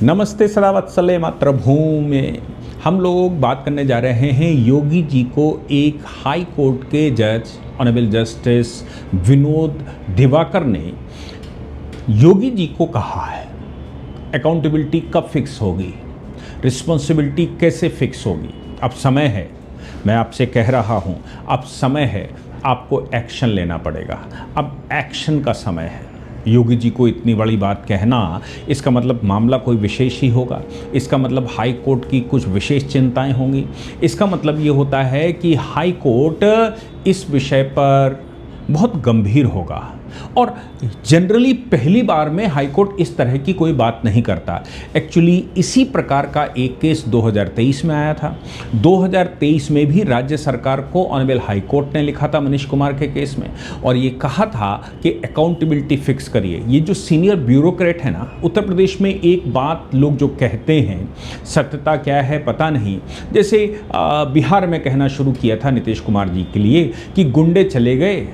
नमस्ते सदा वत्सले मातृभूमि। हम लोग बात करने जा रहे हैं योगी जी को एक हाई कोर्ट के जज ऑनरेबल जस्टिस विनोद दिवाकर ने योगी जी को कहा है अकाउंटेबिलिटी कब फिक्स होगी, रिस्पॉन्सिबिलिटी कैसे फिक्स होगी। अब समय है, मैं आपसे कह रहा हूँ, अब समय है, आपको एक्शन लेना पड़ेगा। अब एक्शन का समय है। योगी जी को इतनी बड़ी बात कहना, इसका मतलब मामला कोई विशेष ही होगा, इसका मतलब हाई कोर्ट की कुछ विशेष चिंताएं होंगी। इसका मतलब ये होता है कि हाई कोर्ट इस विषय पर बहुत गंभीर होगा और जनरली पहली बार में हाई कोर्ट इस तरह की कोई बात नहीं करता। एक्चुअली इसी प्रकार का एक केस 2023 में आया था। 2023 में भी राज्य सरकार को ऑनरेबल हाई कोर्ट ने लिखा था मनीष कुमार के केस में, और ये कहा था कि अकाउंटेबिलिटी फिक्स करिए। ये जो सीनियर ब्यूरोक्रेट है ना, उत्तर प्रदेश में एक बात लोग जो कहते हैं, सत्यता क्या है पता नहीं। जैसे बिहार में कहना शुरू किया था नीतीश कुमार जी के लिए कि गुंडे चले गए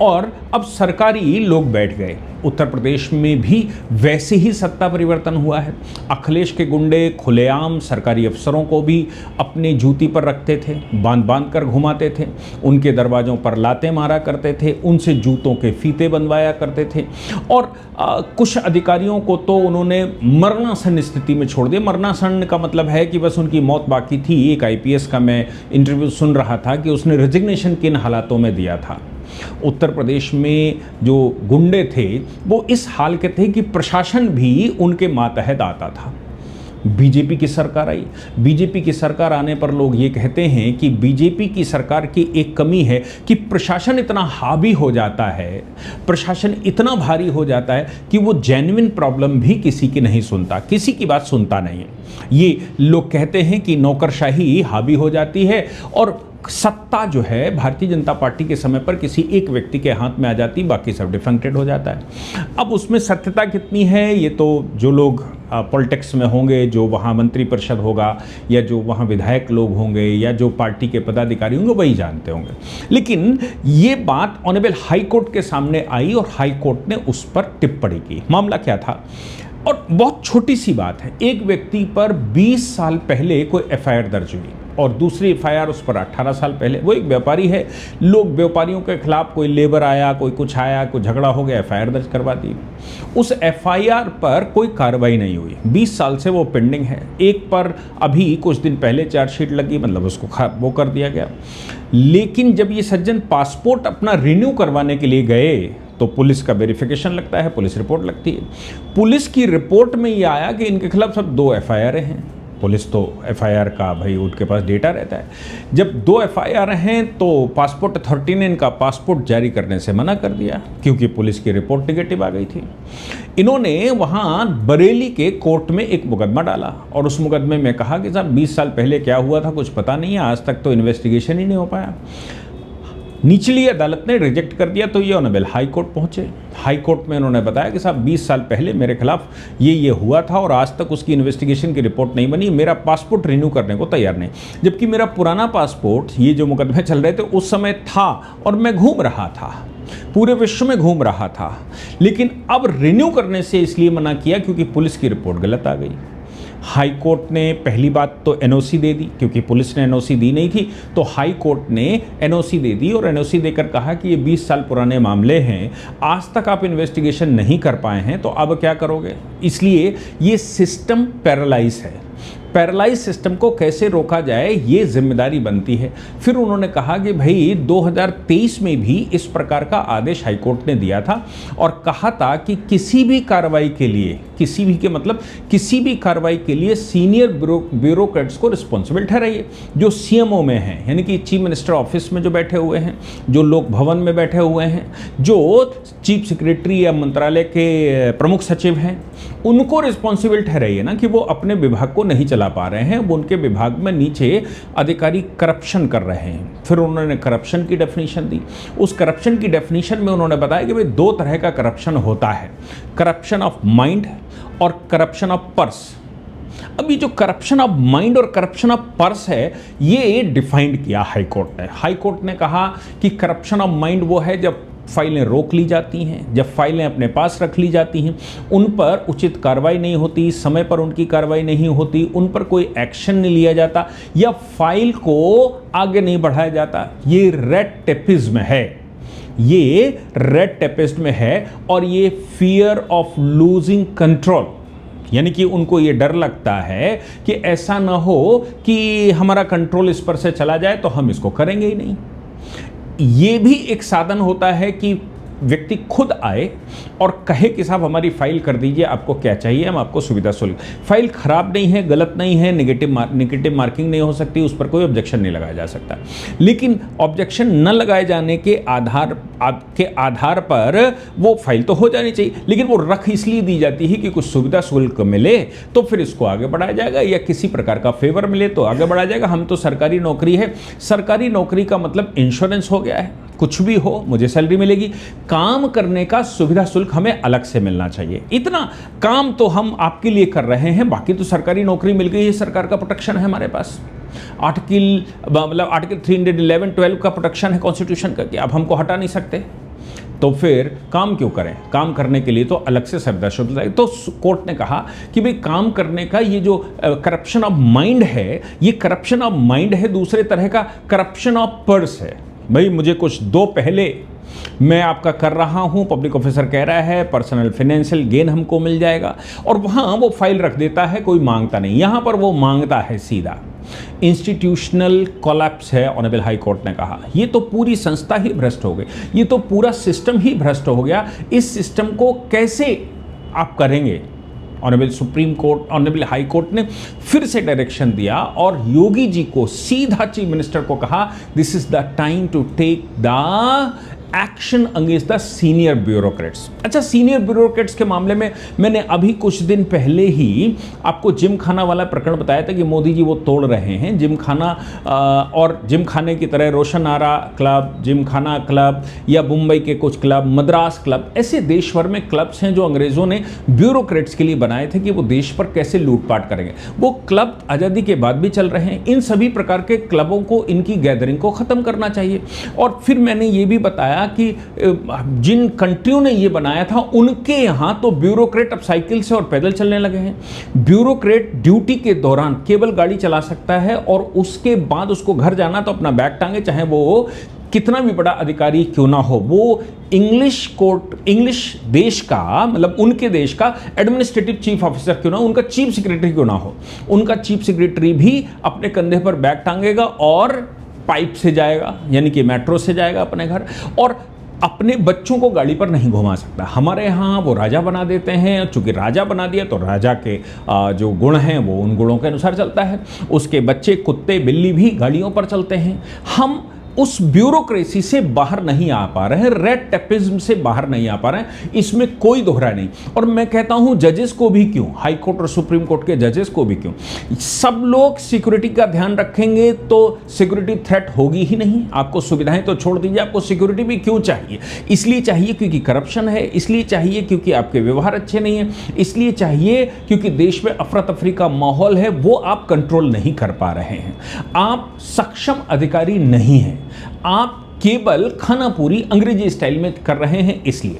और अब सरकारी लोग बैठ गए। उत्तर प्रदेश में भी वैसे ही सत्ता परिवर्तन हुआ है। अखिलेश के गुंडे खुलेआम सरकारी अफसरों को भी अपने जूती पर रखते थे, बांध बांध कर घुमाते थे, उनके दरवाज़ों पर लातें मारा करते थे, उनसे जूतों के फीते बनवाया करते थे, और कुछ अधिकारियों को तो उन्होंने मरणासन स्थिति में छोड़ दिया। मरणासन का मतलब है कि बस उनकी मौत बाकी थी। एक IPS का मैं इंटरव्यू सुन रहा था कि उसने रेजिग्नेशन किन हालातों में दिया था। उत्तर प्रदेश में जो गुंडे थे वो इस हाल के थे कि प्रशासन भी उनके मातहत आता था। बीजेपी की सरकार आई। बीजेपी की सरकार आने पर लोग ये कहते हैं कि बीजेपी की सरकार की एक कमी है कि प्रशासन इतना हावी हो जाता है, प्रशासन इतना भारी हो जाता है कि वो जेन्युइन प्रॉब्लम भी किसी की नहीं सुनता, किसी की बात सुनता नहीं है। ये लोग कहते हैं कि नौकरशाही हावी हो जाती है और सत्ता जो है भारतीय जनता पार्टी के समय पर किसी एक व्यक्ति के हाथ में आ जाती, बाकी सब डिफंक्टेड हो जाता है। अब उसमें सत्यता कितनी है ये तो जो लोग पॉलिटिक्स में होंगे, जो वहाँ मंत्री परिषद होगा या जो वहाँ विधायक लोग होंगे या जो पार्टी के पदाधिकारी होंगे वही जानते होंगे। लेकिन ये बात ऑनरेबल हाई कोर्ट के सामने आई और हाई कोर्ट ने उस पर टिप्पणी की। मामला क्या था, और बहुत छोटी सी बात है। एक व्यक्ति पर 20 साल पहले कोई FIR दर्ज हुई और दूसरी FIR उस पर 18 साल पहले। वो एक व्यापारी है, लोग व्यापारियों के खिलाफ, कोई लेबर आया, कोई कुछ आया, कोई झगड़ा हो गया, FIR दर्ज करवा दी। उस FIR पर कोई कार्रवाई नहीं हुई, 20 साल से वो पेंडिंग है। एक पर अभी कुछ दिन पहले चार्जशीट लगी, मतलब उसको वो कर दिया गया। लेकिन जब ये सज्जन पासपोर्ट अपना रिन्यू करवाने के लिए गए तो पुलिस का वेरिफिकेशन लगता है, पुलिस रिपोर्ट लगती है। पुलिस की रिपोर्ट में ये आया कि इनके खिलाफ सब 2 FIR हैं। पुलिस तो FIR का भाई उनके पास डेटा रहता है। जब 2 FIR हैं तो पासपोर्ट अथॉरिटी ने इनका पासपोर्ट जारी करने से मना कर दिया क्योंकि पुलिस की रिपोर्ट नेगेटिव आ गई थी। इन्होंने वहाँ बरेली के कोर्ट में एक मुकदमा डाला और उस मुकदमे में कहा कि साहब 20 साल पहले क्या हुआ था कुछ पता नहीं है, आज तक तो इन्वेस्टिगेशन ही नहीं हो पाया। निचली अदालत ने रिजेक्ट कर दिया तो ये ऑनरेबल हाई कोर्ट पहुंचे। हाई कोर्ट में उन्होंने बताया कि साहब 20 साल पहले मेरे खिलाफ ये हुआ था और आज तक उसकी इन्वेस्टिगेशन की रिपोर्ट नहीं बनी, मेरा पासपोर्ट रिन्यू करने को तैयार नहीं। जबकि मेरा पुराना पासपोर्ट, ये जो मुकदमे चल रहे थे उस समय था और मैं घूम रहा था, पूरे विश्व में घूम रहा था, लेकिन अब रिन्यू करने से इसलिए मना किया क्योंकि पुलिस की रिपोर्ट गलत आ गई। हाई कोर्ट ने पहली बात तो NOC दे दी क्योंकि पुलिस ने NOC दी नहीं थी, तो हाई कोर्ट ने NOC दे दी और NOC देकर कहा कि ये 20 साल पुराने मामले हैं, आज तक आप इन्वेस्टिगेशन नहीं कर पाए हैं, तो अब क्या करोगे। इसलिए ये सिस्टम पैरालाइज है। पैरालाइज सिस्टम को कैसे रोका जाए ये जिम्मेदारी बनती है। फिर उन्होंने कहा कि भाई 2023 में भी इस प्रकार का आदेश हाईकोर्ट ने दिया था और कहा था कि किसी भी कार्रवाई के लिए, किसी भी के मतलब किसी भी कार्रवाई के लिए सीनियर ब्यूरोक्रेट्स को रिस्पॉन्सिबल ठहराइए, जो CMO में हैं, यानी कि चीफ मिनिस्टर ऑफिस में जो बैठे हुए हैं, जो लोक भवन में बैठे हुए हैं, जो चीफ सेक्रेटरी या मंत्रालय के प्रमुख सचिव हैं, उनको रिस्पॉन्सिबल ठहराइए ना कि वो अपने विभाग को नहीं चला पा रहे हैं, वो उनके विभाग में नीचे अधिकारी करप्शन कर रहे हैं। फिर उन्होंने करप्शन की डेफिनेशन दी। उस करप्शन की डेफिनेशन में उन्होंने बताया कि भाई 2 तरह का करप्शन होता है, करप्शन ऑफ माइंड और करप्शन ऑफ पर्स। अब ये जो करप्शन ऑफ माइंड और करप्शन ऑफ पर्स है, ये डिफाइंड किया हाई कोर्ट ने। हाई कोर्ट ने कहा कि करप्शन ऑफ माइंड वो है जब फाइलें रोक ली जाती हैं, जब फाइलें अपने पास रख ली जाती हैं, उन पर उचित कार्रवाई नहीं होती, समय पर उनकी कार्रवाई नहीं होती, उन पर कोई एक्शन नहीं लिया जाता या फाइल को आगे नहीं बढ़ाया जाता, ये रेड टेपिज्म है, ये रेड टेपिज्म है। और ये फियर ऑफ लूजिंग कंट्रोल, यानी कि उनको ये डर लगता है कि ऐसा ना हो कि हमारा कंट्रोल इस पर से चला जाए तो हम इसको करेंगे ही नहीं। ये भी एक साधन होता है कि व्यक्ति खुद आए और कहे कि साहब हमारी फाइल कर दीजिए, आपको क्या चाहिए, हम आपको सुविधा शुल्क। फाइल खराब नहीं है, गलत नहीं है, नेगेटिव मार्किंग नहीं हो सकती, उस पर कोई ऑब्जेक्शन नहीं लगाया जा सकता। लेकिन ऑब्जेक्शन न लगाए जाने के आधार पर वो फाइल तो हो जानी चाहिए, लेकिन वो रख इसलिए दी जाती है कि कुछ सुविधा शुल्क मिले तो फिर इसको आगे बढ़ाया जाएगा, या किसी प्रकार का फेवर मिले तो आगे बढ़ाया जाएगा। हम तो सरकारी नौकरी है, सरकारी नौकरी का मतलब इंश्योरेंस हो गया है, कुछ भी हो मुझे सैलरी मिलेगी, काम करने का सुविधा शुल्क हमें अलग से मिलना चाहिए। इतना काम तो हम आपके लिए कर रहे हैं, बाकी तो सरकारी नौकरी मिल गई है, सरकार का प्रोटेक्शन है हमारे पास। आर्टिकल 311, 12 का प्रोटेक्शन है कॉन्स्टिट्यूशन का, कि आप हमको हटा नहीं सकते। तो फिर काम क्यों करें? काम करने के लिए तो अलग से सुविधा शुल्क है। तो कोर्ट ने कहा कि भाई काम करने का ये जो करप्शन ऑफ माइंड है, ये करप्शन ऑफ माइंड है, दूसरे तरह का करप्शन ऑफ पर्स है। भाई मुझे कुछ दो पहले मैं आपका कर रहा हूं, पब्लिक ऑफिसर कह रहा है पर्सनल फाइनेंशियल गेन हमको मिल जाएगा, और वहां वो फाइल रख देता है, कोई मांगता नहीं। यहां पर वो मांगता है सीधा। इंस्टीट्यूशनल कोलैप्स है, ऑनरेबल हाई कोर्ट ने कहा। ये तो पूरी संस्था ही भ्रष्ट हो गई, ये तो पूरा सिस्टम ही भ्रष्ट हो गया। इस सिस्टम को कैसे आप करेंगे? Honourable supreme court, honourable high court ने फिर से डायरेक्शन दिया और योगी जी को सीधा चीफ मिनिस्टर को कहा, this is the time to take the action against the senior bureaucrats. अच्छा, सीनियर ब्यूरोक्रेट्स के मामले में मैंने अभी कुछ दिन पहले ही आपको जिम खाना वाला प्रकरण बताया था कि मोदी जी वो तोड़ रहे हैं जिम खाना, और जिम खाने की तरह रोशन आरा क्लब, जिम खाना क्लब, या मुंबई के कुछ क्लब, मद्रास क्लब, ऐसे देश भर में क्लब्स हैं जो अंग्रेजों ने ब्यूरोक्रेट्स के लिए बनाए थे कि वो देश पर कैसे लूटपाट करेंगे। वो क्लब आज़ादी के बाद भी चल रहे हैं। इन सभी प्रकार के क्लबों को, इनकी गैदरिंग को ख़त्म करना चाहिए। और फिर मैंने ये भी बताया कि जिन कंट्रियों ने ये बनाया था उनके यहां तो ब्यूरोक्रेट अब साइकिल से और पैदल चलने लगे हैं। ब्यूरोक्रेट ड्यूटी के दौरान केवल गाड़ी चला सकता है और उसके बाद उसको घर जाना तो अपना बैग टांगे, चाहे वो कितना भी बड़ा अधिकारी क्यों ना हो। वो इंग्लिश देश का, मतलब उनके देश का एडमिनिस्ट्रेटिव चीफ ऑफिसर क्यों ना हो, उनका चीफ सेक्रेटरी क्यों ना हो, उनका चीफ सेक्रेटरी भी अपने कंधे पर बैग टांगेगा और पाइप से जाएगा, यानी कि मेट्रो से जाएगा अपने घर, और अपने बच्चों को गाड़ी पर नहीं घुमा सकता। हमारे यहाँ वो राजा बना देते हैं, चूंकि राजा बना दिया तो राजा के जो गुण हैं वो उन गुणों के अनुसार चलता है। उसके बच्चे, कुत्ते, बिल्ली भी गाड़ियों पर चलते हैं। हम उस ब्यूरोक्रेसी से बाहर नहीं आ पा रहे हैं, रेड टेपिज्म से बाहर नहीं आ पा रहे हैं, इसमें कोई दोहरा नहीं। और मैं कहता हूं जजेस को भी क्यों, हाई कोर्ट और सुप्रीम कोर्ट के जजेस को भी क्यों, सब लोग सिक्योरिटी का ध्यान रखेंगे तो सिक्योरिटी थ्रेट होगी ही नहीं। आपको सुविधाएं तो छोड़ दीजिए, आपको सिक्योरिटी भी क्यों चाहिए? इसलिए चाहिए क्योंकि करप्शन है, इसलिए चाहिए क्योंकि आपके व्यवहार अच्छे नहीं है, इसलिए चाहिए क्योंकि देश में अफरा तफरी का माहौल है, वो आप कंट्रोल नहीं कर पा रहे हैं। आप सक्षम अधिकारी नहीं हैं, आप केवल खाना पूरी अंग्रेजी स्टाइल में कर रहे हैं। इसलिए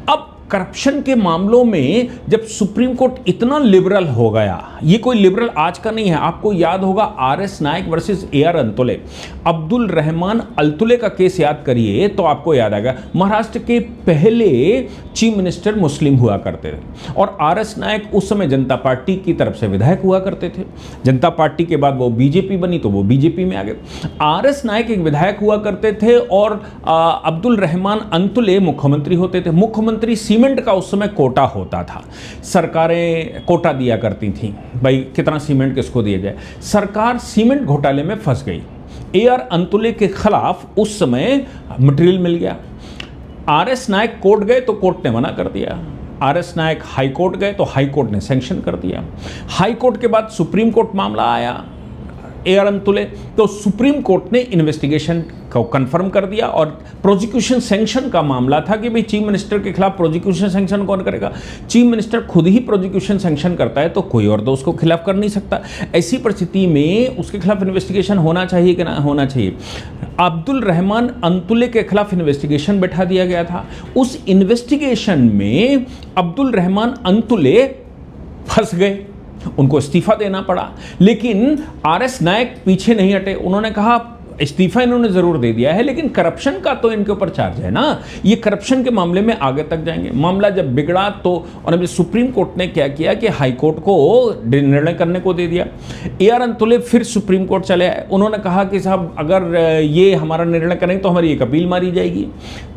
अब करप्शन के मामलों में जब सुप्रीम कोर्ट इतना लिबरल हो गया, ये कोई लिबरल आज का नहीं है, आपको याद होगा आरएस नायक वर्सेस एआर अंतुले, अब्दुल रहमान अल्तुले का केस याद करिए तो आपको याद आएगा। महाराष्ट्र के पहले चीफ मिनिस्टर मुस्लिम हुआ करते थे और आरएस नायक उस समय जनता पार्टी की तरफ से विधायक हुआ करते थे। जनता पार्टी के बाद वो बीजेपी बनी तो वो बीजेपी में आ गए। आरएस नायक एक विधायक हुआ करते थे और अब्दुल रहमान अंतुले मुख्यमंत्री होते थे। मुख्यमंत्री सीमेंट का उस समय कोटा होता था, सरकारें कोटा दिया करती थी, भाई कितना सीमेंट किसको दिया जाए। सरकार सीमेंट घोटाले में फंस गई, एआर अंतुले के खिलाफ उस समय मटेरियल मिल गया। आरएस नायक कोर्ट गए तो कोर्ट ने मना कर दिया, आरएस नायक हाई कोर्ट गए तो हाई कोर्ट ने सैंक्शन कर दिया। हाई कोर्ट के बाद सुप्रीम कोर्ट मामला आया, AR अंतुले, तो सुप्रीम कोर्ट ने इन्वेस्टिगेशन को कंफर्म कर दिया और प्रोसिक्यूशन सैंक्शन का मामला था कि भाई चीफ मिनिस्टर के खिलाफ प्रोसिक्यूशन सैंक्शन कौन करेगा। चीफ मिनिस्टर खुद ही प्रोसिक्यूशन सैंक्शन करता है तो कोई और तो उसको खिलाफ कर नहीं सकता। ऐसी परिस्थिति में उसके खिलाफ इन्वेस्टिगेशन होना चाहिए कि ना होना चाहिए। अब्दुल रहमान अंतुले के खिलाफ इन्वेस्टिगेशन बैठा दिया गया था। उस इन्वेस्टिगेशन में अब्दुल रहमान अंतुले फंस गए, उनको इस्तीफा देना पड़ा। लेकिन RS नायक पीछे नहीं हटे, उन्होंने कहा इस्तीफा इन्होंने जरूर दे दिया है लेकिन करप्शन का तो इनके ऊपर चार्ज है ना, ये करप्शन के मामले में आगे तक जाएंगे। मामला जब बिगड़ा तो और सुप्रीम कोर्ट ने क्या किया कि हाई कोर्ट को निर्णय करने को दे दिया। AR अंतुले फिर सुप्रीम कोर्ट चले आए, उन्होंने कहा कि साहब अगर ये हमारा निर्णय करेंगे तो हमारी एक अपील मारी जाएगी।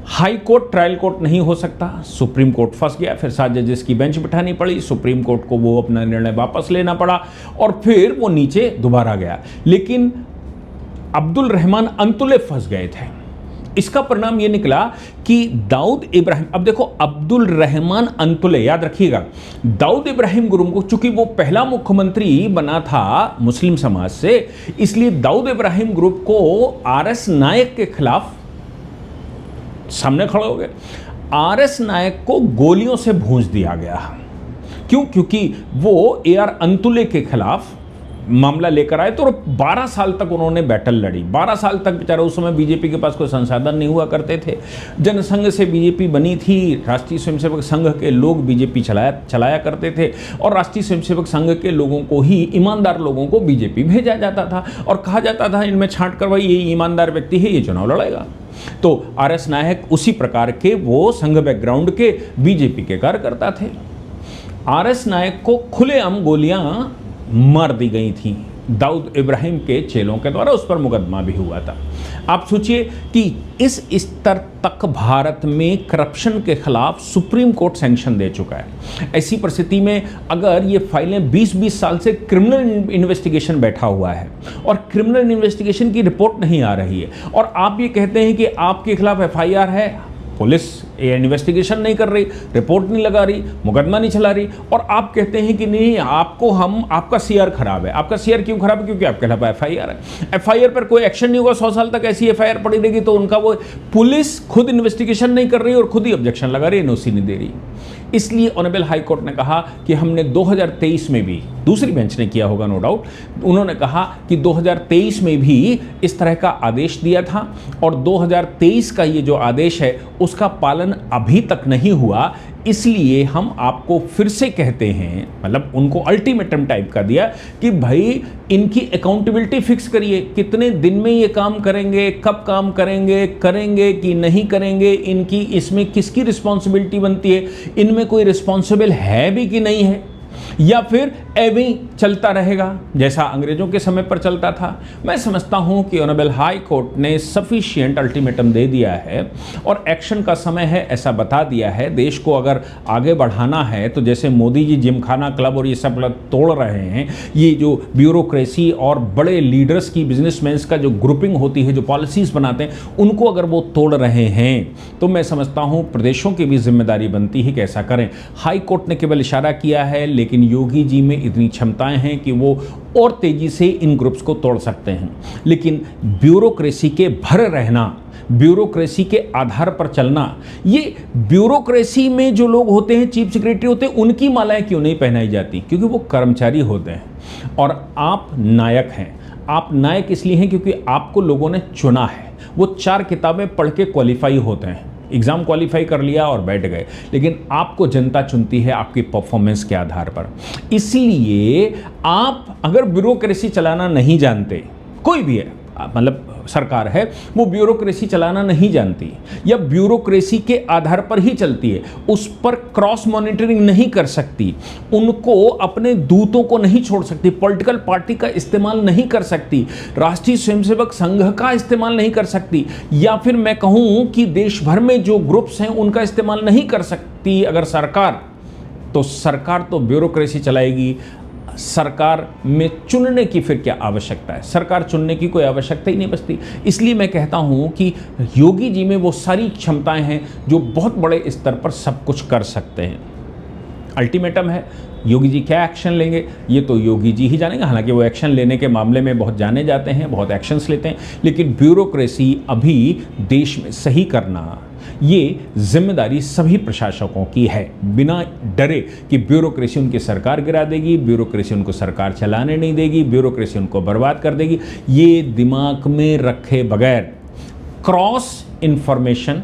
हाई कोर्ट ट्रायल कोर्ट नहीं हो सकता, सुप्रीम कोर्ट फंस गया, फिर 7 जजेस की बेंच बिठानी पड़ी, सुप्रीम कोर्ट को वो अपना निर्णय वापस लेना पड़ा और फिर वो नीचे दोबारा गया। लेकिन अब्दुल रहमान अंतुले फंस गए थे। इसका परिणाम ये निकला कि दाऊद इब्राहिम, अब देखो अब्दुल रहमान अंतुले, याद रखिएगा दाऊद इब्राहिम ग्रुप को, चूंकि वो पहला मुख्यमंत्री बना था मुस्लिम समाज से, इसलिए दाऊद इब्राहिम ग्रुप को RS नायक के खिलाफ सामने खड़े हो गए। RS नायक को गोलियों से भूंज दिया गया। क्यों? क्योंकि वो AR अंतुले के खिलाफ मामला लेकर आए तो 12 साल तक उन्होंने बैटल लड़ी। 12 साल तक बेचारा, उस समय बीजेपी के पास कोई संसाधन नहीं हुआ करते थे, जनसंघ से बीजेपी बनी थी, राष्ट्रीय स्वयंसेवक संघ के लोग बीजेपी चलाया करते थे और राष्ट्रीय स्वयंसेवक संघ के लोगों को ही, ईमानदार लोगों को बीजेपी भेजा जाता था और कहा जाता था इनमें छांट कर भाई ये ईमानदार व्यक्ति है, ये चुनाव लड़ेगा। तो RS नायक उसी प्रकार के, वो संघ बैकग्राउंड के बीजेपी के कार्यकर्ता थे। RS नायक को खुलेआम गोलियां मार दी गई थी दाऊद इब्राहिम के चेलों के द्वारा, उस पर मुकदमा भी हुआ था। आप सोचिए कि इस स्तर तक भारत में करप्शन के खिलाफ सुप्रीम कोर्ट सैंक्शन दे चुका है। ऐसी परिस्थिति में अगर ये फाइलें 20-20 साल से क्रिमिनल इन्वेस्टिगेशन बैठा हुआ है और क्रिमिनल इन्वेस्टिगेशन की रिपोर्ट नहीं आ रही है और आप ये कहते हैं कि आपके खिलाफ FIR है, पुलिस इन्वेस्टिगेशन नहीं कर रही, रिपोर्ट नहीं लगा रही, मुकदमा नहीं चला रही, और आप कहते हैं कि नहीं आपका CR खराब है। आपका CR क्यों खराब है? क्योंकि आपके खिलाफ FIR है। FIR पर कोई एक्शन नहीं होगा, 100 साल तक ऐसी FIR पड़ी रहेगी। तो उनका वो पुलिस खुद इन्वेस्टिगेशन नहीं कर रही और खुद ही ऑब्जेक्शन लगा रही है, NOC नहीं दे रही। इसलिए ऑनरेबल हाई कोर्ट ने कहा कि हमने 2023 में भी, दूसरी बेंच ने किया होगा नो डाउट, उन्होंने कहा कि 2023 में भी इस तरह का आदेश दिया था और 2023 का ये जो आदेश है उसका पालन अभी तक नहीं हुआ। इसलिए हम आपको फिर से कहते हैं, मतलब उनको अल्टीमेटम टाइप का दिया कि भाई इनकी अकाउंटेबिलिटी फिक्स करिए, कितने दिन में ये काम करेंगे, कब काम करेंगे कि नहीं करेंगे, इनकी इसमें किसकी रिस्पॉन्सिबिलिटी बनती है, इनमें कोई रिस्पॉन्सिबल है भी कि नहीं है, या फिर ऐवे ही चलता रहेगा जैसा अंग्रेजों के समय पर चलता था। मैं समझता हूं कि ऑनरेबल हाई कोर्ट ने सफिशिएंट अल्टीमेटम दे दिया है और एक्शन का समय है ऐसा बता दिया है। देश को अगर आगे बढ़ाना है तो जैसे मोदी जी जिमखाना क्लब और ये सब तोड़ रहे हैं, ये जो ब्यूरोक्रेसी और बड़े लीडर्स की, बिजनेसमैन का जो ग्रुपिंग होती है, जो पॉलिसीज बनाते हैं, उनको अगर वो तोड़ रहे हैं तो मैं समझता हूं प्रदेशों की भी जिम्मेदारी बनती है कि ऐसा करें। हाई कोर्ट ने केवल इशारा किया है, लेकिन योगी जी में इतनी क्षमताएं हैं कि वो और तेजी से इन ग्रुप्स को तोड़ सकते हैं। लेकिन ब्यूरोक्रेसी के भर रहना, ब्यूरोक्रेसी के आधार पर चलना, ये ब्यूरोक्रेसी में जो लोग होते हैं, चीफ सेक्रेटरी होते हैं, उनकी मालाएं क्यों नहीं पहनाई जाती? क्योंकि वो कर्मचारी होते हैं और आप नायक हैं। आप नायक इसलिए हैं क्योंकि आपको लोगों ने चुना है। वो 4 किताबें पढ़ के क्वालिफाई होते हैं, एग्ज़ाम क्वालिफाई कर लिया और बैठ गए, लेकिन आपको जनता चुनती है आपकी परफॉर्मेंस के आधार पर। इसलिए आप अगर ब्यूरोक्रेसी चलाना नहीं जानते, कोई भी है, मतलब सरकार है, वो ब्यूरोक्रेसी चलाना नहीं जानती या ब्यूरोक्रेसी के आधार पर ही चलती है, उस पर क्रॉस मॉनिटरिंग नहीं कर सकती, उनको अपने दूतों को नहीं छोड़ सकती, पॉलिटिकल पार्टी का इस्तेमाल नहीं कर सकती, राष्ट्रीय स्वयंसेवक संघ का इस्तेमाल नहीं कर सकती, या फिर मैं कहूँ कि देश भर में जो ग्रुप्स हैं उनका इस्तेमाल नहीं कर सकती अगर सरकार, तो सरकार तो ब्यूरोक्रेसी चलाएगी। सरकार में चुनने की फिर क्या आवश्यकता है? सरकार चुनने की कोई आवश्यकता ही नहीं बचती। इसलिए मैं कहता हूं कि योगी जी में वो सारी क्षमताएं हैं जो बहुत बड़े स्तर पर सब कुछ कर सकते हैं। अल्टीमेटम है, योगी जी क्या एक्शन लेंगे ये तो योगी जी ही जानेंगे। हालांकि वो एक्शन लेने के मामले में बहुत जाने जाते हैं, बहुत एक्शंस लेते हैं, लेकिन ब्यूरोक्रेसी अभी देश में सही करना ये जिम्मेदारी सभी प्रशासकों की है। बिना डरे कि ब्यूरोक्रेसी उनकी सरकार गिरा देगी, ब्यूरोक्रेसी उनको सरकार चलाने नहीं देगी, ब्यूरोक्रेसी उनको बर्बाद कर देगी, ये दिमाग में रखे बगैर क्रॉस इंफॉर्मेशन,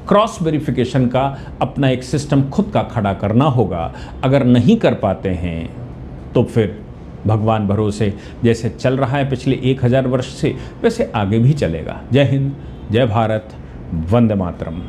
क्रॉस वेरिफिकेशन का अपना एक सिस्टम खुद का खड़ा करना होगा। अगर नहीं कर पाते हैं तो फिर भगवान भरोसे जैसे चल रहा है पिछले 1000 वर्ष से वैसे आगे भी चलेगा। जय हिंद, जय भारत, वंदे मातरम।